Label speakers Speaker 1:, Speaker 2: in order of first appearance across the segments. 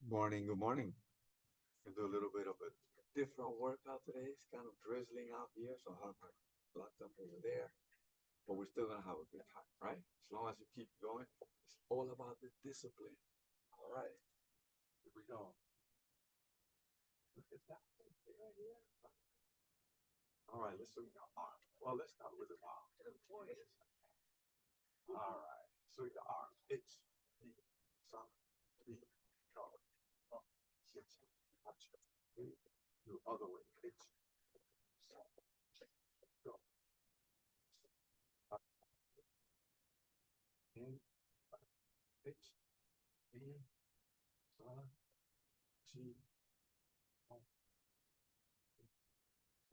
Speaker 1: Morning, good morning. Can do a little bit of a different workout today. It's kind of drizzling out here, so I have my laptop over there. But we're still gonna have a good time, right? As long as you keep going, it's all about the discipline. All right, here we go. Look at that. Right here. All right, let's swing the arm. Well, let's start with the arm. All right, swing the arm. It's the sun, the color, up, six, touch, three, do other way. It's sun, go, up, in, it's the sun, T, up,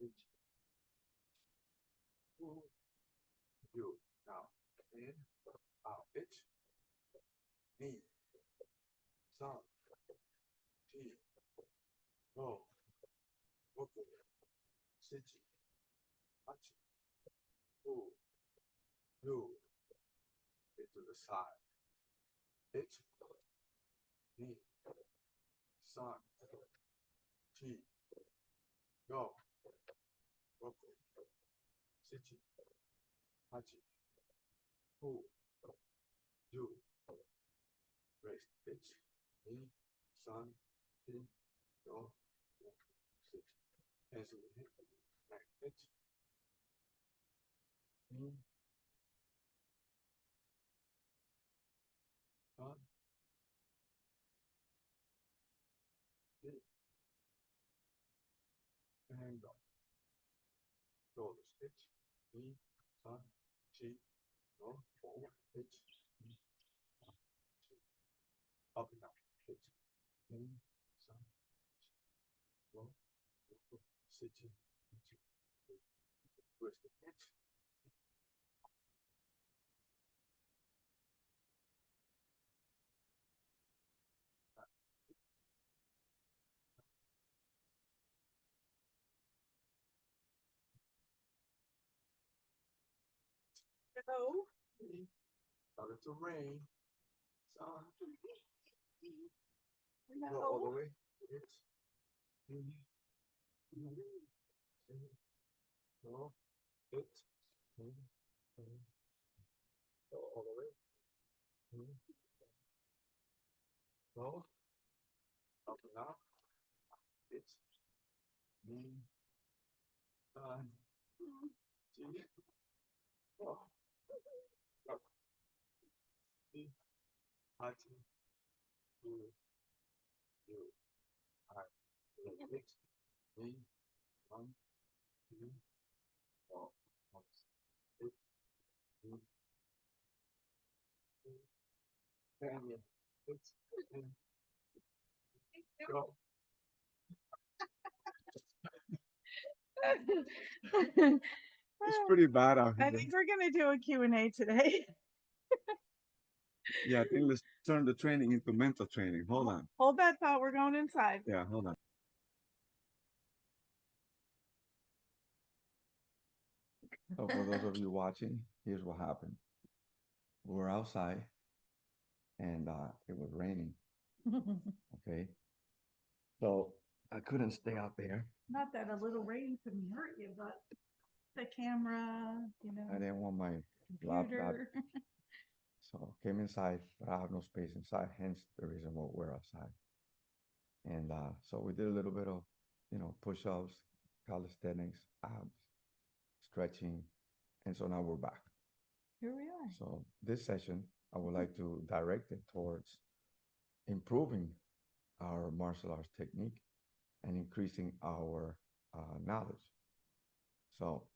Speaker 1: it's who, you. Now, in, out. It's me, sun, T, go, local, city, touch, who, you. Get to the side. It's me, sun, T, go, local, city, touch, who, you. Rest. It's me, sun, T, go, local, city. Cancel the hip. Back. It's me, sun, T, and go. Shoulders. It's me, sun, T, go, forward. It's me, sun, T, up and down. It's me, sun, go, local, city, twist. It's hello. Started to rain. Sun, go all the way. It's me, go, it's me, go all the way. Go, up and down. It's me, sun, T, go, up, T, T, you, you. All right. It's me, sun, T, go, up, it's me, and it's me, go. It's pretty bad out
Speaker 2: I
Speaker 1: here.
Speaker 2: think we're gonna do a Q&A today.
Speaker 1: Yeah, I think let's turn the training into mental training. Hold on.
Speaker 2: Hold that thought. We're going inside.
Speaker 1: Yeah, hold on. So for those of you watching, here's what happened. We were outside and it was raining. Okay. So I couldn't stay out there.
Speaker 2: Not that a little rain couldn't hurt you, but the camera,
Speaker 1: I didn't want my laptop.
Speaker 2: computer.
Speaker 1: So came inside, but I have no space inside, hence the reason why we're outside. And so we did a little bit of, push-ups, calisthenics, abs, stretching, and so now we're back.
Speaker 2: Here we are.
Speaker 1: So this session, I would like to direct it towards improving our martial arts technique and increasing our knowledge. So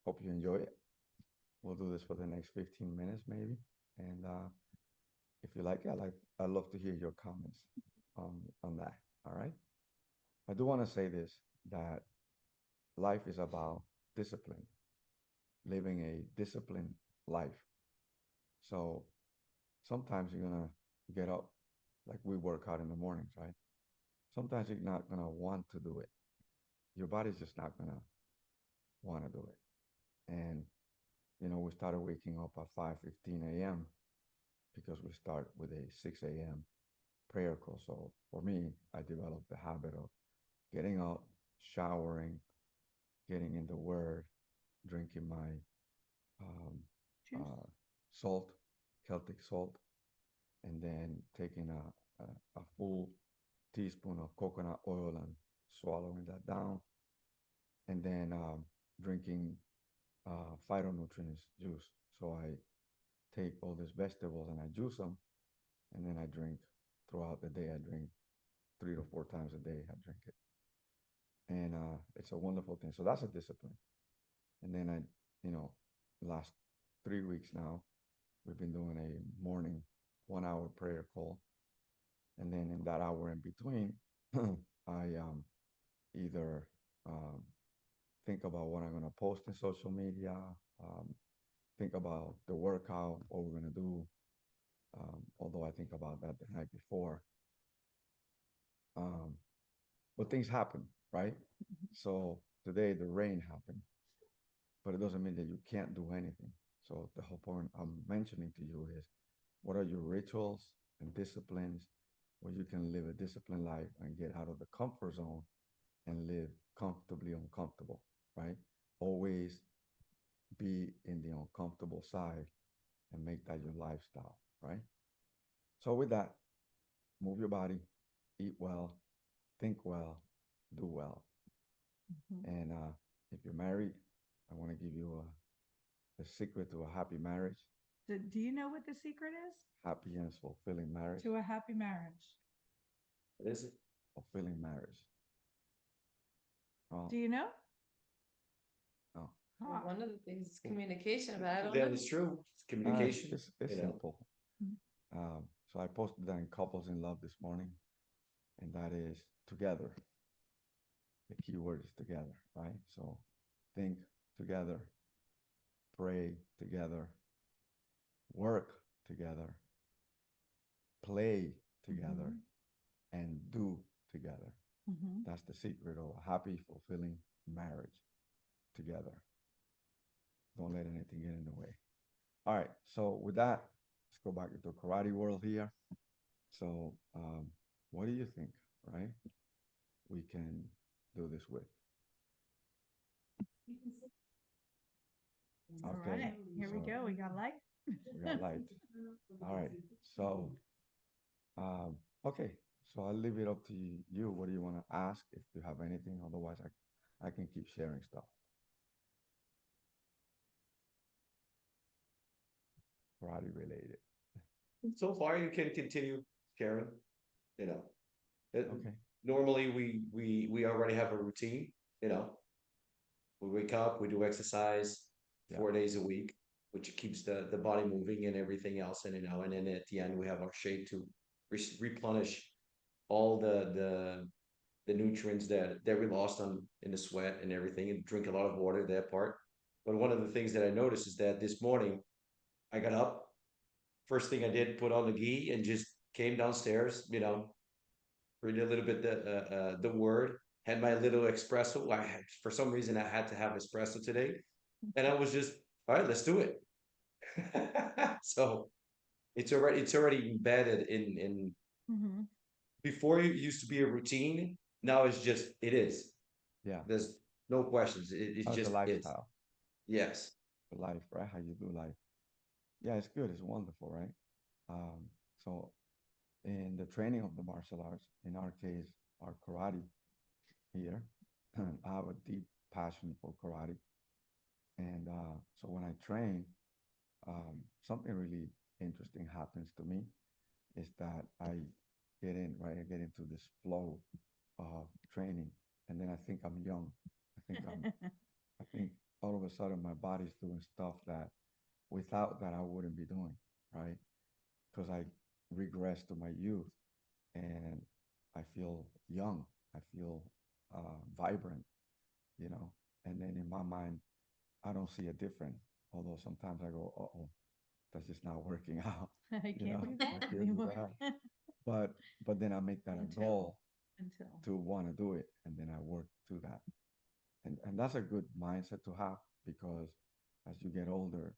Speaker 1: hope you enjoy it. We'll do this for the next 15 minutes maybe. And if you like it, I'd love to hear your comments on that. All right. I do want to say this, that life is about discipline, living a disciplined life. So sometimes you're gonna get up, like we work out in the mornings, right? Sometimes you're not gonna want to do it. Your body's just not gonna want to do it. And we started waking up at 5:15 a.m. because we start with a 6 a.m. prayer call. So for me, I developed the habit of getting up, showering, getting in the Word, drinking my um,
Speaker 2: Juice.
Speaker 1: salt, Celtic salt, and then taking a full teaspoon of coconut oil and swallowing that down, and then drinking phytonutrients juice. So I take all these vegetables and I juice them, and then I drink throughout the day. I drink 3 to 4 times a day. I drink it, and it's a wonderful thing. So that's a discipline. And then last 3 weeks now, we've been doing a morning 1 hour prayer call, and then in that hour in between, I either um, think about what I'm gonna post in social media, um, think about the workout, what we're gonna do. Although I think about that the night before, um, but things happen, right? So today the rain happened, but it doesn't mean that you can't do anything. So the whole point I'm mentioning to you is what are your rituals and disciplines where you can live a disciplined life and get out of the comfort zone and live comfortably uncomfortable, right? Always be in the uncomfortable side and make that your lifestyle, right? So with that, move your body, eat well, think well, do well.
Speaker 2: Mhm.
Speaker 1: And if you're married, I want to give you a secret to a happy marriage,
Speaker 2: Do you know what the secret is
Speaker 1: happy and fulfilling marriage,
Speaker 2: to a happy marriage?
Speaker 3: What is it?
Speaker 1: fulfilling marriage. Oh,
Speaker 2: Do you know?
Speaker 1: no.
Speaker 4: Well,
Speaker 2: Ah.
Speaker 4: one of the things is communication, but I don't
Speaker 3: That
Speaker 4: know.
Speaker 3: is true. It's
Speaker 1: It's,
Speaker 3: communication.
Speaker 1: it's
Speaker 3: you know.
Speaker 1: simple.
Speaker 2: Mhm.
Speaker 1: So I posted that in Couples in Love this morning, and that is together. The key word is together, right? So think together, pray together, work together, play together,
Speaker 2: Mhm.
Speaker 1: and do together.
Speaker 2: Mhm.
Speaker 1: That's the secret of a happy, fulfilling marriage together. Don't let anything get in the way. All right. So with that, let's go back into karate world here. So, what do you think, right? We can do this with.
Speaker 2: All
Speaker 1: Okay.
Speaker 2: right, here we
Speaker 1: so
Speaker 2: go. We got light.
Speaker 1: We got light. All right. So, um, okay. So I'll leave it up to you. What do you want to ask if you have anything? Otherwise, I can keep sharing stuff. Karate related.
Speaker 3: So far, you can continue sharing. You know,
Speaker 1: Okay.
Speaker 3: normally we already have a routine. You know, we wake up, we do exercise
Speaker 1: Yeah.
Speaker 3: 4 days a week, which keeps the body moving and everything else. And and then at the end we have our shake to replenish all the nutrients that we lost on in the sweat and everything, and drink a lot of water that part. But one of the things that I noticed is that this morning I got up, first thing I did, put on the gi and just came downstairs, read a little bit the word, had my little espresso. For some reason I had to have espresso today, and I was just, all right, let's do it. So it's already embedded in
Speaker 2: Mhm.
Speaker 3: before it used to be a routine. Now it's just it is.
Speaker 1: Yeah.
Speaker 3: There's no questions. It
Speaker 1: Oh, it's a
Speaker 3: just is.
Speaker 1: lifestyle.
Speaker 3: Yes.
Speaker 1: For life, right? How you do life. Yeah, it's good. It's wonderful, right? So in the training of the martial arts, in our case, our karate here, I have a deep passion for karate. And so when I train, something really interesting happens to me is that I get in, right? I get into this flow of training, and then I think I'm young. I think all of a sudden my body's doing stuff that without that I wouldn't be doing, right? Because I regress to my youth and I feel young. I feel vibrant, you know. And then in my mind, I don't see a difference. Although sometimes I go, oh, that's just not working out.
Speaker 2: I
Speaker 1: You know,
Speaker 2: can't do
Speaker 1: I
Speaker 2: that
Speaker 1: can't do
Speaker 2: anymore.
Speaker 1: that. But then I make that a
Speaker 2: Until-
Speaker 1: goal
Speaker 2: Until.
Speaker 1: to want to do it, and then I work to that. And that's a good mindset to have because as you get older,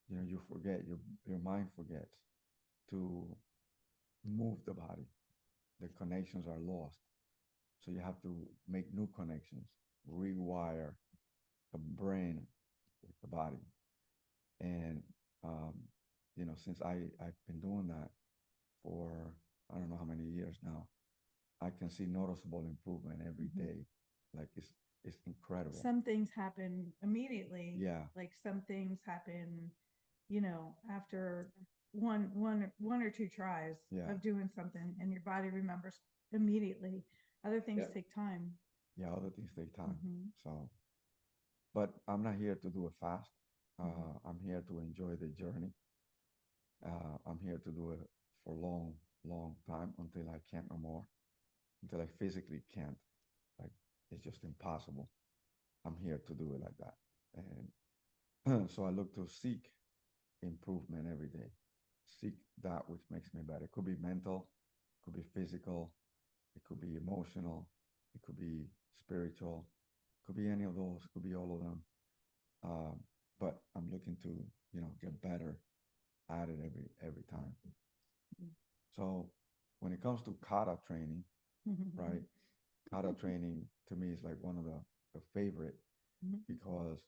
Speaker 1: you forget your mind forgets to move the body, the connections are lost. So you have to make new connections, rewire the brain with the body. And um, since I've been doing that for I don't know how many years now, I can see noticeable improvement every
Speaker 2: Mhm.
Speaker 1: day. Like it's incredible.
Speaker 2: Some things happen immediately.
Speaker 1: Yeah.
Speaker 2: Like some things happen, after one or two tries
Speaker 1: Yeah.
Speaker 2: of doing something and your body remembers immediately. Other things
Speaker 3: Yep.
Speaker 2: take time.
Speaker 1: Yeah, other things take time.
Speaker 2: Mhm.
Speaker 1: So, but I'm not here to do it fast.
Speaker 2: Mhm.
Speaker 1: I'm here to enjoy the journey. I'm here to do it for long, long time until I can't no more, until I physically can't. Like it's just impossible. I'm here to do it like that. And so I look to seek improvement every day. Seek that which makes me better. It could be mental, it could be physical, it could be emotional, it could be spiritual, it could be any of those, it could be all of them. Um, but I'm looking to, get better at it every time. So when it comes to kata training, right? Kata training to me is like one of the favorite
Speaker 2: Mhm.
Speaker 1: because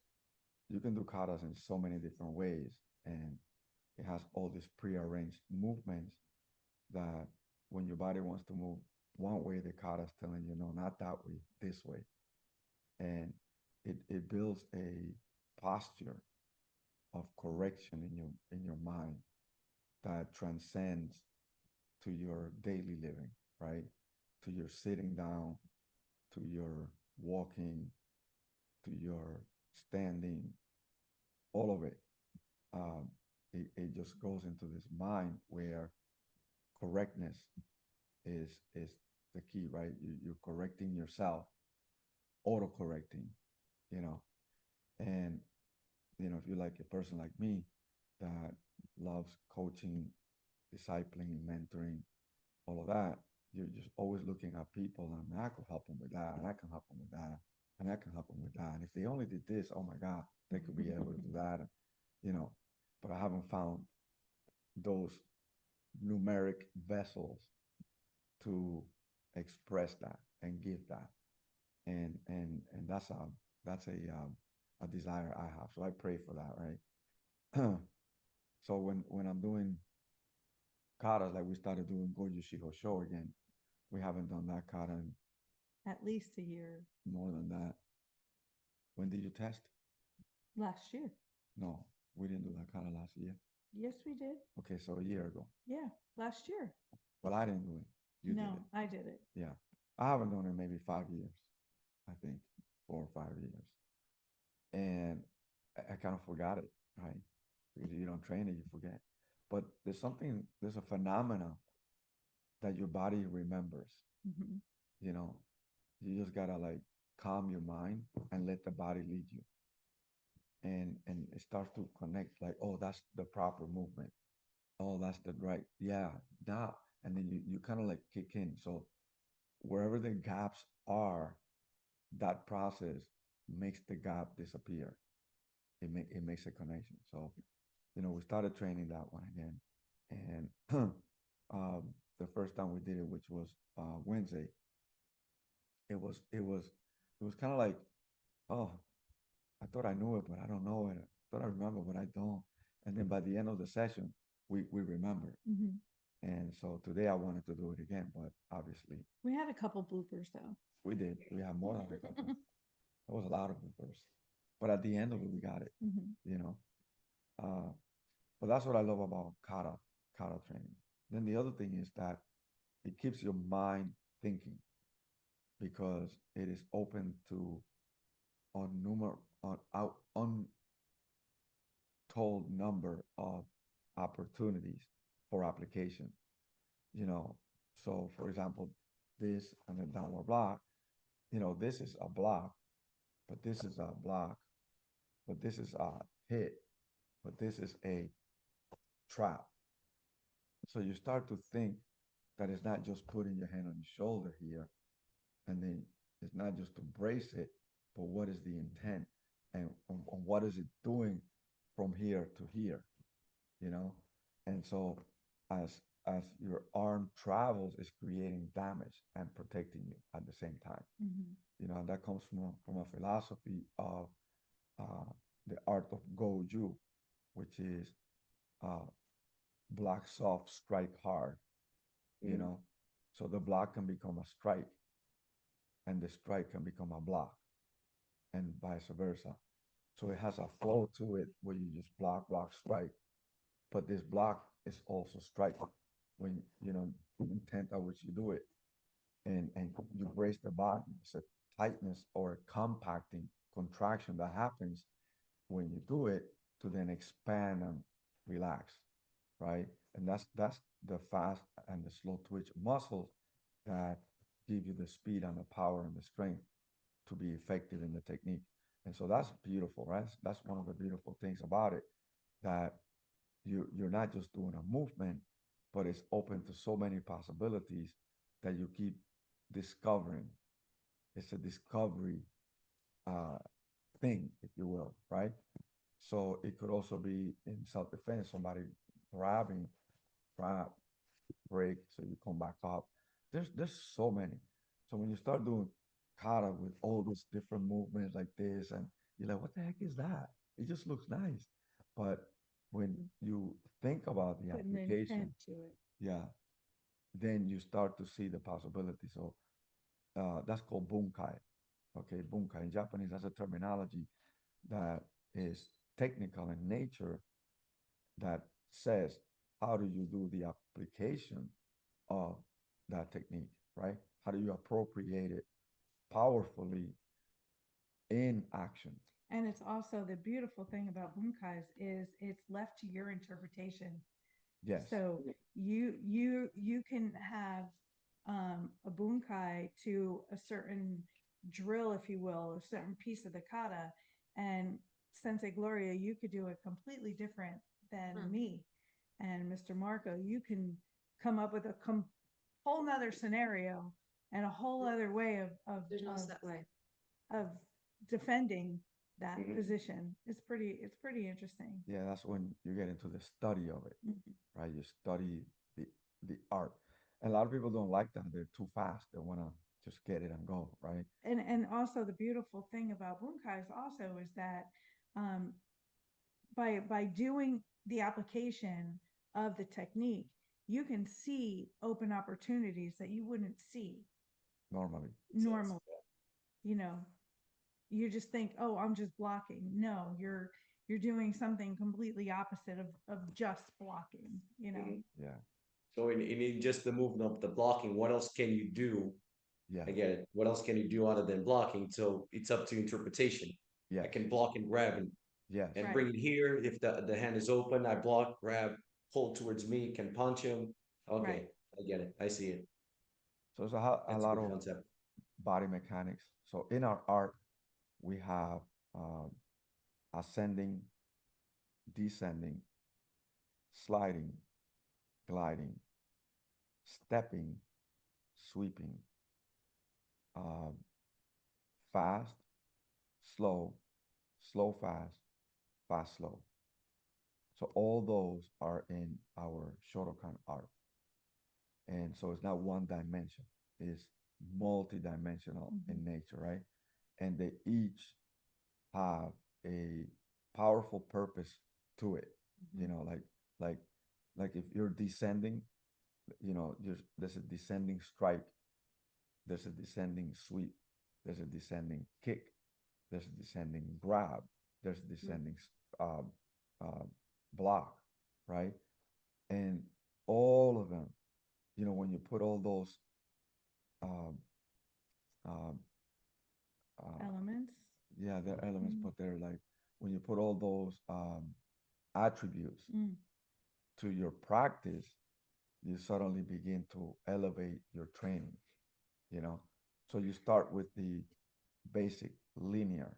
Speaker 1: you can do katas in so many different ways and it has all these prearranged movements that when your body wants to move one way, the kata is telling you, no, not that way, this way. And it builds a posture of correction in your mind that transcends to your daily living, right? To your sitting down, to your walking, to your standing, all of it. Um, it just goes into this mind where correctness is the key, right? You're correcting yourself, auto correcting, you know. And if you're like a person like me that loves coaching, discipling, mentoring, all of that, you're just always looking at people and I can help them with that, and I can help them with that, and I can help them with that. And if they only did this, oh my God, they could be able to do that. And, you know, but I haven't found those numeric vessels to express that and give that. And that's a desire I have. So I pray for that, right? So when I'm doing katas, like we started doing Goju Shiho Show again, we haven't done that kata in
Speaker 2: At least a year.
Speaker 1: more than that. When did you test?
Speaker 2: Last year.
Speaker 1: No, we didn't do that kata last year.
Speaker 2: Yes, we did.
Speaker 1: Okay, so a year ago.
Speaker 2: Yeah, last year.
Speaker 1: Well, I didn't do it. You did
Speaker 2: No,
Speaker 1: it.
Speaker 2: I did it.
Speaker 1: Yeah. I haven't done it maybe 5 years, I think, 4 or 5 years. And I kind of forgot it, right? Because you don't train it, you forget. But there's a phenomena that your body remembers.
Speaker 2: Mhm.
Speaker 1: You know, you just gotta like calm your mind and let the body lead you. And it starts to connect like, oh, that's the proper movement. Oh, that's the right, yeah, that. And then you kind of like kick in. So wherever the gaps are, that process makes the gap disappear. It makes a connection. So, we started training that one again. And the first time we did it, which was Wednesday, it was kind of like, oh, I thought I knew it, but I don't know it. I thought I remember, but I don't. And then by the end of the session, we remembered.
Speaker 2: Mhm.
Speaker 1: And so today I wanted to do it again, but obviously
Speaker 2: We had a couple bloopers though.
Speaker 1: we did. We had more than a couple. There was a lot of them first, but at the end of it, we got it.
Speaker 2: Mhm.
Speaker 1: You know. Uh, but that's what I love about kata training. Then the other thing is that it keeps your mind thinking because it is open to untold number of opportunities for application. You know, so for example, this and the downward block. This is a block, but this is a block, but this is a hit, but this is a trap. So you start to think that it's not just putting your hand on your shoulder here, and then it's not just to brace it, but what is the intent and on what is it doing from here to here, you know? And so as as your arm travels, is creating damage and protecting you at the same time.
Speaker 2: Mhm.
Speaker 1: You know, and that comes from a philosophy of uh, the art of Goju, which is uh, block soft, strike hard. You
Speaker 3: Mm.
Speaker 1: know, so the block can become a strike, and the strike can become a block, and vice versa. So it has a flow to it where you just block, block, strike. But this block is also strike when you know the intent at which you do it, and you brace the body. It's a tightness or a compacting contraction that happens when you do it to then expand and relax, right? And that's the fast and the slow twitch muscles that give you the speed and the power and the strength to be effective in the technique. And so that's beautiful, right? That's one of the beautiful things about it, that you're not just doing a movement, but it's open to so many possibilities that you keep discovering. It's a discovery uh, thing, if you will, right? So it could also be in self-defense, somebody grabbing, grab, break, so you come back up. There's so many. So when you start doing kata with all these different movements like this, and you're like, what the heck is that? It just looks nice. But when you think about the
Speaker 2: Putting the
Speaker 1: application,
Speaker 2: intent to it.
Speaker 1: yeah, then you start to see the possibility. So that's called bunkai. Okay, bunkai in Japanese, that's a terminology that is technical in nature, that says how do you do the application of that technique, right? How do you appropriate it powerfully in action?
Speaker 2: And it's also the beautiful thing about bunkais is it's left to your interpretation.
Speaker 1: Yes.
Speaker 2: So you can have a bunkai to a certain drill, if you will, a certain piece of the kata, and Sensei Gloria, you could do it completely different than
Speaker 4: Hmm.
Speaker 2: me, and Mr. Marco, you can come up with a whole nother scenario and a whole other way
Speaker 4: There's no set way.
Speaker 2: of defending that
Speaker 3: Mhm.
Speaker 2: position. It's pretty interesting.
Speaker 1: Yeah, that's when you get into the study of it,
Speaker 2: Mhm.
Speaker 1: right? You study the the art. And a lot of people don't like that. They're too fast. They want to just get it and go, right?
Speaker 2: And also the beautiful thing about bunkais also is that um, by doing the application of the technique, you can see open opportunities that you wouldn't see
Speaker 1: Normally.
Speaker 2: normally. You know, you just think, oh, I'm just blocking. No, you're doing something completely opposite of just blocking. You know.
Speaker 3: Mhm.
Speaker 1: Yeah.
Speaker 3: So in just the movement of the blocking, what else can you do?
Speaker 1: Yeah.
Speaker 3: Again, what else can you do other than blocking? So it's up to interpretation. I
Speaker 1: Yes.
Speaker 3: can block and grab
Speaker 1: Yes.
Speaker 3: and
Speaker 2: Right.
Speaker 3: bring it here. If the hand is open, I block, grab, pull towards me, can punch him. Okay,
Speaker 2: Right.
Speaker 3: I get it. I see it.
Speaker 1: So it's a
Speaker 3: That's a
Speaker 1: lot
Speaker 3: good
Speaker 1: of
Speaker 3: concept.
Speaker 1: body mechanics. So in our art, we have ascending, descending, sliding, gliding, stepping, sweeping, uh, fast, slow, slow, fast, fast, slow. So all those are in our Shotokan art. And so it's not one dimension, it's multi-dimensional in
Speaker 2: Mhm.
Speaker 1: nature, right? And they each have a powerful purpose to it. You
Speaker 2: Mhm.
Speaker 1: know, like like if you're descending, you know, there's a descending strike, there's a descending sweep, there's a descending kick, there's a descending grab, there's a descending uh, uh, block, right? And all of them, you know, when you put all those um, um,
Speaker 2: Elements.
Speaker 1: yeah, they're elements,
Speaker 2: Mhm.
Speaker 1: but they're like when you put all those attributes
Speaker 2: Mm.
Speaker 1: to your practice, you suddenly begin to elevate your training, you know. So you start with the basic linear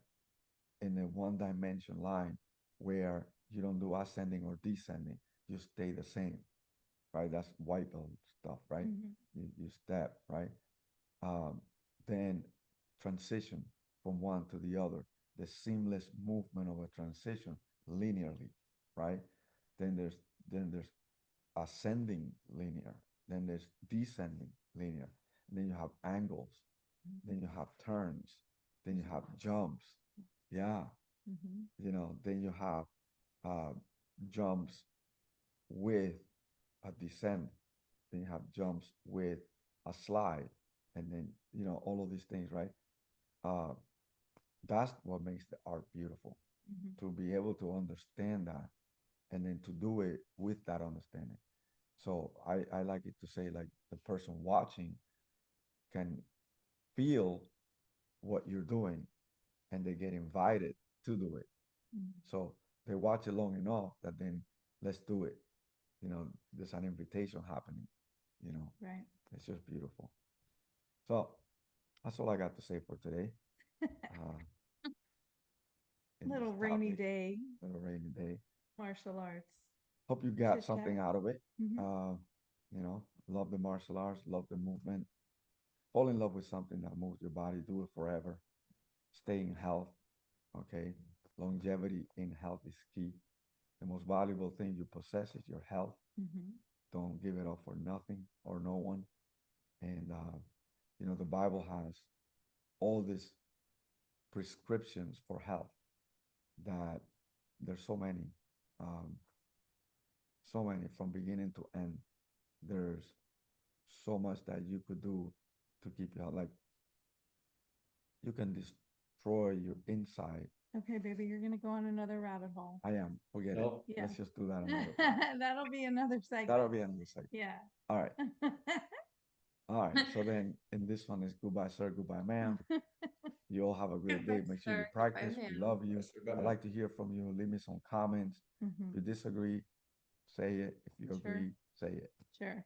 Speaker 1: in a one dimension line where you don't do ascending or descending, you stay the same, right? That's white belt stuff, right?
Speaker 2: Mhm.
Speaker 1: You step, right? Um, then transition from one to the other, the seamless movement of a transition linearly, right? Then there's ascending linear, then there's descending linear, then you have angles, then you have turns, then you have jumps. Yeah,
Speaker 2: Mhm.
Speaker 1: then you have uh, jumps with a descent, then you have jumps with a slide, and then all of these things, right? Uh, that's what makes the art beautiful.
Speaker 2: Mhm.
Speaker 1: To be able to understand that, and then to do it with that understanding. So I like it to say like the person watching can feel what you're doing, and they get invited to do it.
Speaker 2: Mhm.
Speaker 1: So they watch it long enough that then let's do it. There's an invitation happening. You know,
Speaker 2: Right.
Speaker 1: it's just beautiful. So that's all I got to say for today. Uh, in this
Speaker 2: Little rainy
Speaker 1: topic,
Speaker 2: day
Speaker 1: little rainy day.
Speaker 2: martial arts.
Speaker 1: Hope you got
Speaker 2: Chit
Speaker 1: something
Speaker 2: chat.
Speaker 1: out of it.
Speaker 2: Mhm.
Speaker 1: Love the martial arts, love the movement. Fall in love with something that moves your body. Do it forever. Stay in health. Okay. Longevity in health is key. The most valuable thing you possess is your health.
Speaker 2: Mhm.
Speaker 1: Don't give it up for nothing or no one. And the Bible has all these prescriptions for health that there's um, so many from beginning to end. There's so much that you could do to keep you healthy. Like you can destroy your inside.
Speaker 2: Okay, baby, you're gonna go on another rabbit hole.
Speaker 1: I am. Forget it.
Speaker 3: No,
Speaker 2: Yeah.
Speaker 1: Let's just do that another time.
Speaker 2: That'll be another segment.
Speaker 1: That'll be another segment.
Speaker 2: Yeah.
Speaker 1: All right. All right. So then in this one is goodbye, sir. Goodbye, ma'am. You all have a great day. Make sure you
Speaker 4: Sir, goodbye,
Speaker 1: practice. We
Speaker 4: ma'am.
Speaker 1: love you.
Speaker 3: Yes, sir.
Speaker 1: I'd like to hear from you. Leave me some comments. If you
Speaker 2: Mhm.
Speaker 1: disagree, say it. If you
Speaker 2: Sure.
Speaker 1: agree, say it.
Speaker 2: Sure.